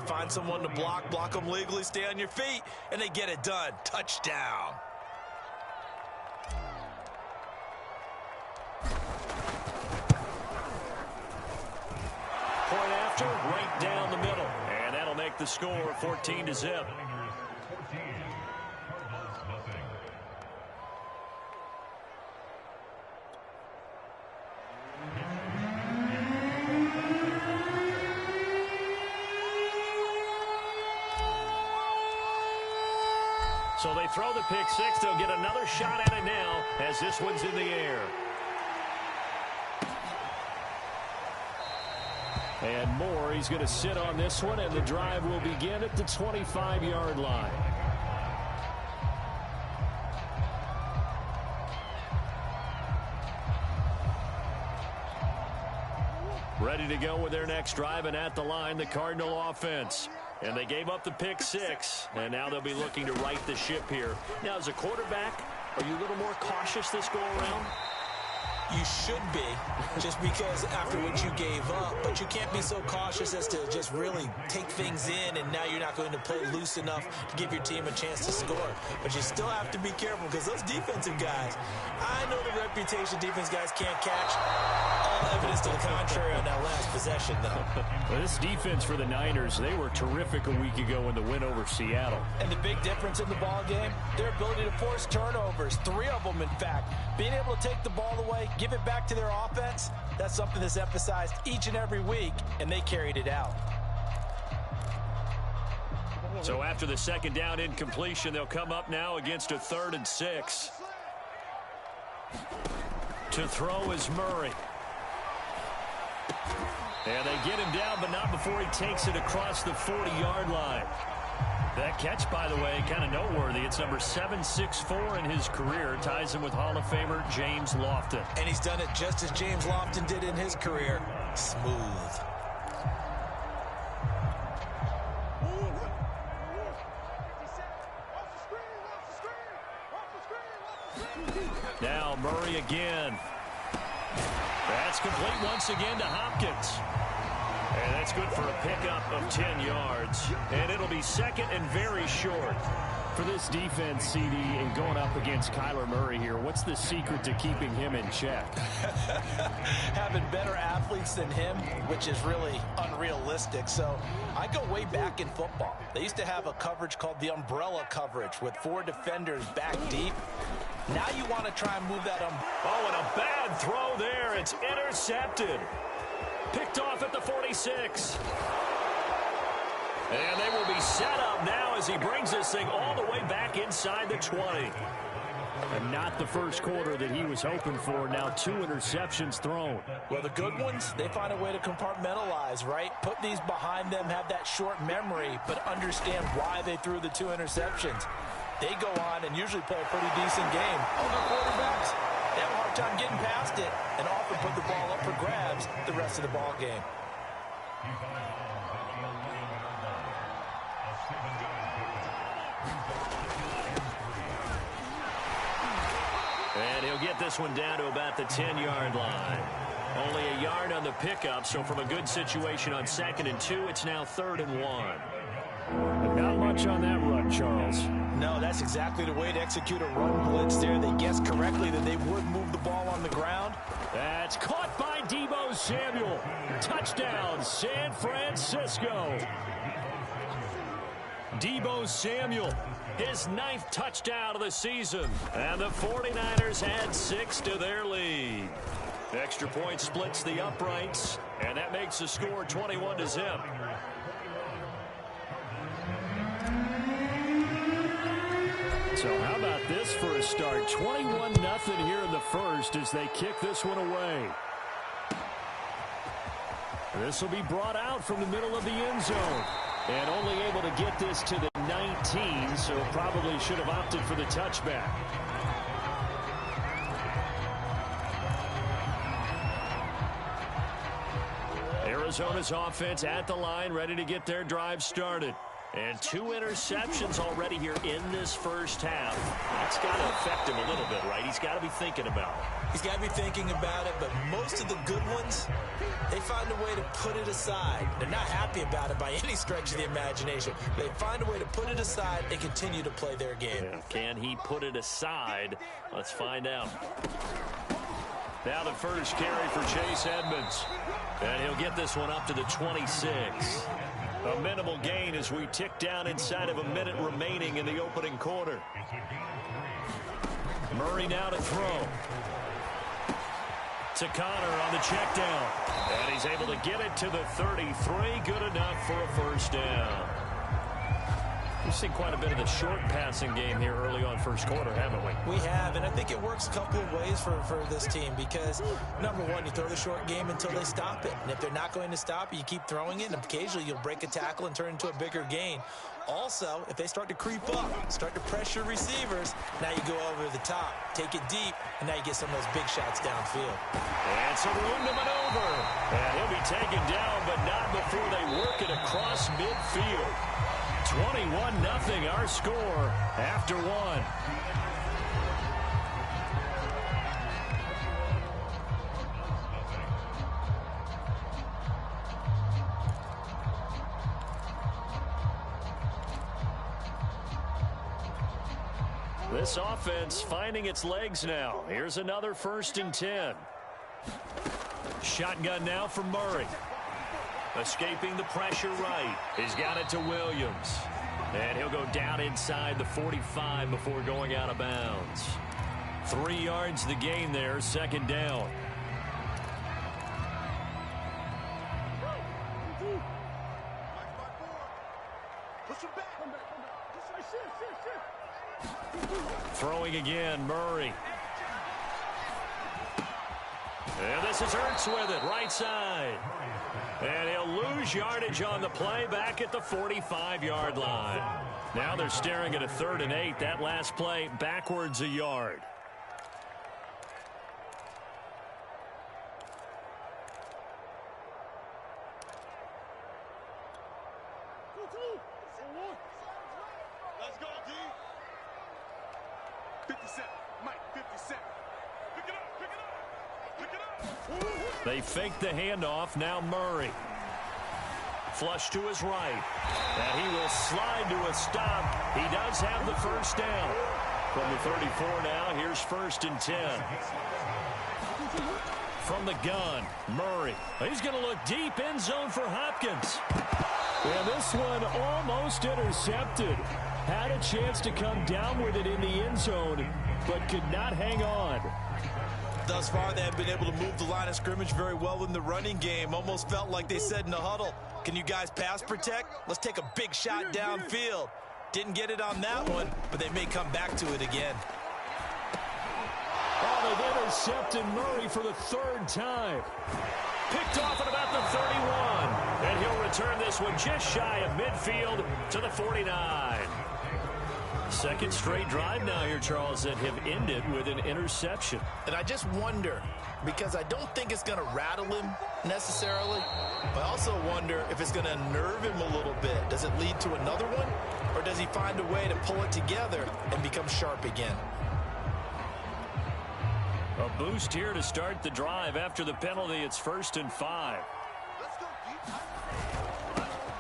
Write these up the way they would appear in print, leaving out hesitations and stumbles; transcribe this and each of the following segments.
find someone to block them legally, stay on your feet, and they get it done. Touchdown. Point after, right down the middle. And that'll make the score 14-0. So they throw the pick six. They'll get another shot at it now as this one's in the air. And Moore, he's going to sit on this one, and the drive will begin at the 25-yard line. Ready to go with their next drive, and at the line, the Cardinal offense. And they gave up the pick six, and now they'll be looking to right the ship here. Now, as a quarterback, are you a little more cautious this go-around? You should be, just because after what you gave up, but you can't be so cautious as to just really take things in, and now you're not going to play loose enough to give your team a chance to score. But you still have to be careful, because those defensive guys, I know the reputation defense guys can't catch. All evidence to the contrary on that last possession, though. Well, this defense for the Niners, they were terrific a week ago in the win over Seattle. And the big difference in the ball game, their ability to force turnovers, 3 of them, in fact. Being able to take the ball away, give it back to their offense, that's something that's emphasized each and every week, and they carried it out. So after the second down incompletion, they'll come up now against a 3rd and 6. To throw is Murray. And they get him down, but not before he takes it across the 40-yard line. That catch, by the way, kind of noteworthy. It's number 764 in his career. Ties him with Hall of Famer James Lofton. And he's done it just as James Lofton did in his career. Smooth. Now Murray again. That's complete once again to Hopkins. And that's good for a pickup of 10 yards. And it'll be second and very short. For this defense, CD, and going up against Kyler Murray here, what's the secret to keeping him in check? Having better athletes than him, which is really unrealistic. So I go way back in football. They used to have a coverage called the umbrella coverage with 4 defenders back deep. Now you want to try and move that Oh, and a bad throw there. It's intercepted. Picked off at the 46. And they will be set up now as he brings this thing all the way back inside the 20. And not the first quarter that he was hoping for. Now 2 interceptions thrown. Well, the good ones, they find a way to compartmentalize, right? Put these behind them, have that short memory, but understand why they threw the 2 interceptions. They go on and usually play a pretty decent game. Other quarterbacks, they have a hard time getting past it and often put the ball up for grabs the rest of the ball game. And he'll get this one down to about the 10-yard line. Only a yard on the pickup, so from a good situation on 2nd and 2, it's now 3rd and 1. Not much on that run, Charles. No, that's exactly the way to execute a run blitz there. They guessed correctly that they would move the ball on the ground. That's caught by Deebo Samuel. Touchdown, San Francisco. Deebo Samuel, his 9th touchdown of the season. And the 49ers add 6 to their lead. Extra point splits the uprights, and that makes the score 21-0. So how about this for a start? 21-0 here in the first as they kick this one away. This will be brought out from the middle of the end zone. And only able to get this to the 19, so probably should have opted for the touchback. Arizona's offense at the line, ready to get their drive started. And 2 interceptions already here in this first half. That's got to affect him a little bit, right? He's got to be thinking about it. He's got to be thinking about it, but most of the good ones, they find a way to put it aside. They're not happy about it by any stretch of the imagination. They find a way to put it aside and continue to play their game. Yeah. Can he put it aside? Let's find out. Now the first carry for Chase Edmonds. And he'll get this one up to the 26. A minimal gain as we tick down inside of a minute remaining in the opening quarter. Murray now to throw. To Connor on the check down. And he's able to get it to the 33. Good enough for a first down. We've seen quite a bit of the short passing game here early on first quarter, haven't we? We have, and I think it works a couple of ways for this team because, number one, you throw the short game until they stop it. And if they're not going to stop it, you keep throwing it, and occasionally you'll break a tackle and turn into a bigger gain. Also, if they start to creep up, start to pressure receivers, now you go over the top, take it deep, and now you get some of those big shots downfield. And some room to maneuver. And he'll be taken down, but not before they work it across midfield. 21-0 our score after 1. This offense finding its legs now. Here's another 1st and 10. Shotgun now for Murray. Escaping the pressure right. He's got it to Williams. And he'll go down inside the 45 before going out of bounds. 3 yards the gain there, 2nd down. Throwing again, Murray. And this is Ertz with it, right side. And he'll lose yardage on the play back at the 45-yard line. Now they're staring at a 3rd and 8. That last play backwards a yard. Let's go, D. 57. Mike, 57. Pick it up, pick it up. Pick it up. They fake the handoff. Now Murray. Flush to his right. And he will slide to a stop. He does have the first down. From the 34 now, here's 1st and 10. From the gun, Murray. He's going to look deep end zone for Hopkins. And this one almost intercepted. Had a chance to come down with it in the end zone, but could not hang on. Thus far, they have been able to move the line of scrimmage very well in the running game. Almost felt like they said in the huddle, can you guys pass protect? Let's take a big shot downfield. Didn't get it on that one, but they may come back to it again. Oh, they've intercepted Murray for the 3rd time. Picked off at about the 31. And he'll return this one just shy of midfield to the 49. 2nd straight drive now here, Charles, that have ended with an interception. And I just wonder, because I don't think it's going to rattle him necessarily, but I also wonder if it's going to unnerve him a little bit. Does it lead to another one, or does he find a way to pull it together and become sharp again? A boost here to start the drive after the penalty. It's 1st and 5.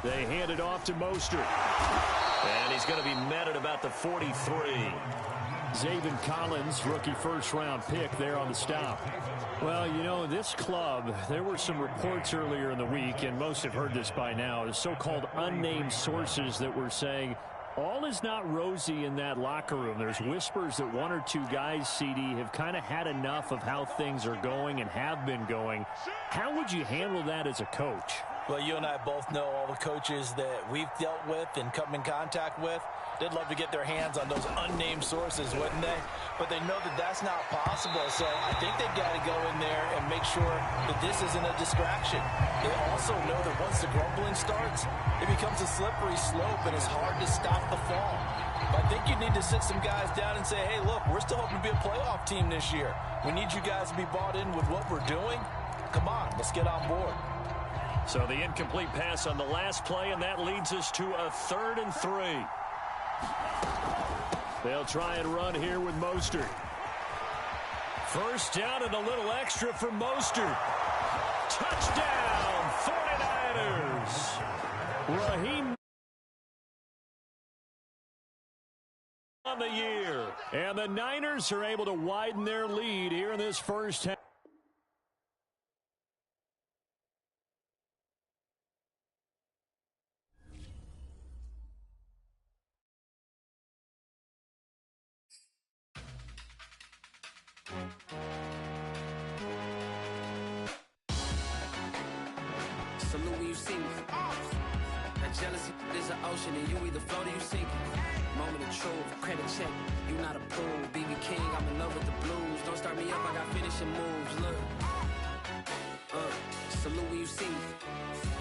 They hand it off to Mostert. And he's going to be met at about the 43. Zaven Collins, rookie 1st-round pick there on the stop. Well, you know, this club, there were some reports earlier in the week, and most have heard this by now, the so-called unnamed sources that were saying all is not rosy in that locker room. There's whispers that 1 or 2 guys, CD, have kind of had enough of how things are going and have been going. How would you handle that as a coach? Well, you and I both know all the coaches that we've dealt with and come in contact with. They'd love to get their hands on those unnamed sources, wouldn't they? But they know that that's not possible, so I think they've got to go in there and make sure that this isn't a distraction. They also know that once the grumbling starts, it becomes a slippery slope and it's hard to stop the fall. But I think you need to sit some guys down and say, hey, look, we're still hoping to be a playoff team this year. We need you guys to be bought in with what we're doing. Come on, let's get on board. So the incomplete pass on the last play, and that leads us to a 3rd and 3. They'll try and run here with Mostert. First down and a little extra for Mostert. Touchdown, 49ers. Raheem on the year. And the Niners are able to widen their lead here in this first half. Salute when you see me. That jealousy is an ocean, and you either float or you sink. Moment of truth, credit check. You not a fool, BB King. I'm in love with the blues. Don't start me up, I got finishing moves. Look, salute when you see me.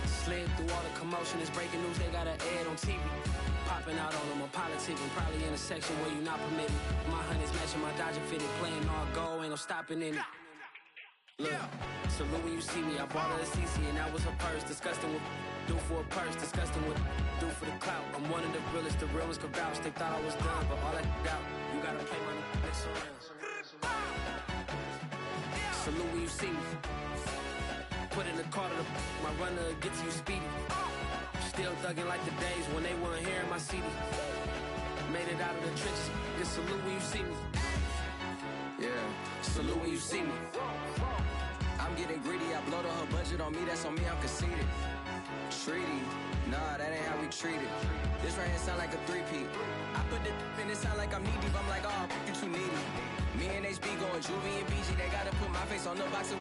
Slid through all the commotion. It's breaking news. They got an ad on TV. Popping out on them, I'm politicking. Probably in a section where you not permitted. My honey's matching my Dodger fitted. Playing all go, ain't no stopping in it. Look, salute when you see me. I bought her a CC and that was her purse. Disgusting with do for a purse. Disgusting with do for the clout. I'm one of the realest. The realest could vouch. They thought I was done, but all that doubt. You gotta play my next around. Salute when you see me. Put in the car to my runner gets you speedy. Still thugging like the days when they weren't here in my CD. Made it out of the trenches. Just salute when you see me. Yeah, salute when you see me. I'm getting greedy, I blowed up her budget on me, that's on me, I'm conceited. Treaty, nah, that ain't how we treat it. This right here sound like a three-peat. I put the in it sound like I'm knee deep, I'm like, oh, you too needy. Me and HB going Juvie and BG, they gotta put my face on the box.